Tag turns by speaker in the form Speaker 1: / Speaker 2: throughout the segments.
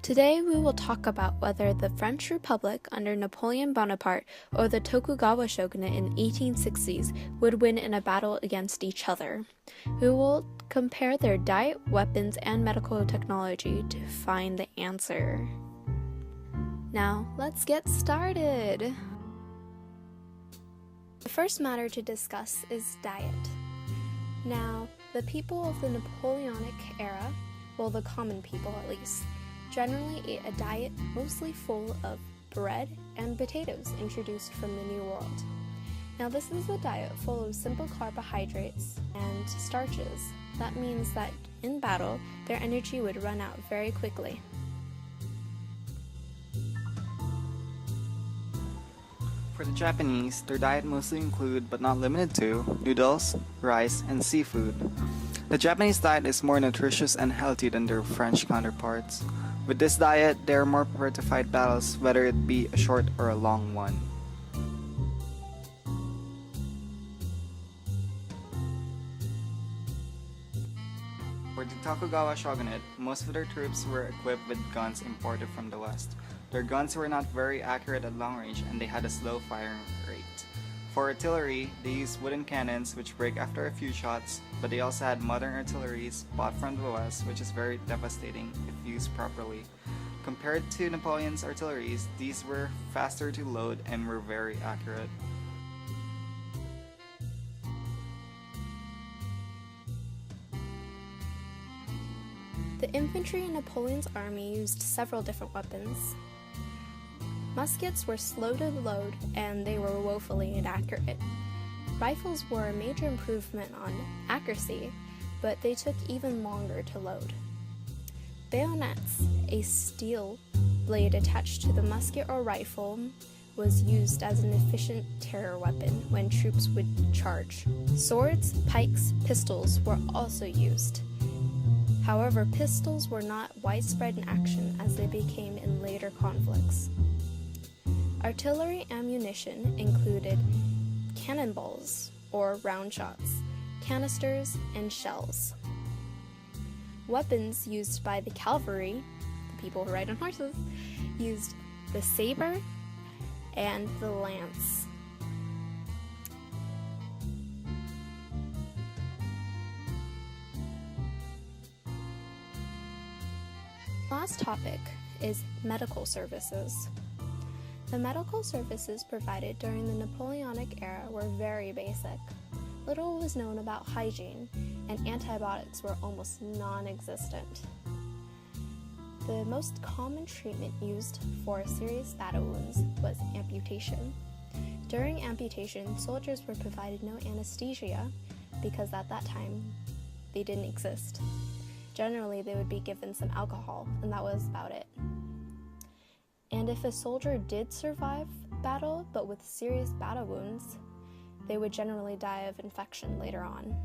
Speaker 1: Today we will talk about whether the French Republic under Napoleon Bonaparte or the Tokugawa shogunate in the 1860s would win in a battle against each other. We will compare their diet, weapons, and medical technology to find the answer. Now, let's get started! The first matter to discuss is diet. Now, the people of the Napoleonic era, well, the common people at least, generally ate a diet mostly full of bread and potatoes introduced from the New World. Now, this is a diet full of simple carbohydrates and starches. That means that in battle, their energy would run out very quickly.
Speaker 2: For the Japanese, their diet mostly include, but not limited to, noodles, rice, and seafood. The Japanese diet is more nutritious and healthy than their French counterparts. With this diet, they are more prepared to fight battles, whether it be a short or a long one. For the Tokugawa shogunate, most of their troops were equipped with guns imported from the West. Their guns were not very accurate at long range and they had a slow firing rate. For artillery, they used wooden cannons which break after a few shots, but they also had modern artilleries bought from the West, which is very devastating if used properly. Compared to Napoleon's artilleries, these were faster to load and were very accurate.
Speaker 1: The infantry in Napoleon's army used several different weapons. Muskets were slow to load and they were woefully inaccurate. Rifles were a major improvement on accuracy, but they took even longer to load. Bayonets, a steel blade attached to the musket or rifle, was used as an efficient terror weapon when troops would charge. Swords, pikes, pistols were also used. However, pistols were not widespread in action as they became in later conflicts. Artillery ammunition included cannonballs, or round shots, canisters, and shells. Weapons used by the cavalry, the people who ride on horses, used the saber and the lance. Last topic is medical services. The medical services provided during the Napoleonic era were very basic. Little was known about hygiene, and antibiotics were almost non-existent. The most common treatment used for serious battle wounds was amputation. During amputation, soldiers were provided no anesthesia because at that time they didn't exist. Generally, they would be given some alcohol, and that was about it. And if a soldier did survive battle, but with serious battle wounds, they would generally die of infection later on.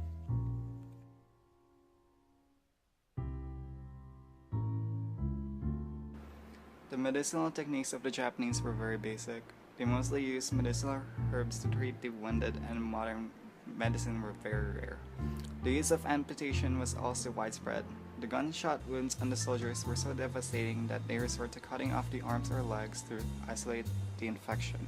Speaker 2: The medicinal techniques of the Japanese were very basic. They mostly used medicinal herbs to treat the wounded, and modern medicine were very rare. The use of amputation was also widespread. The gunshot wounds on the soldiers were so devastating that they resort to cutting off the arms or legs to isolate the infection.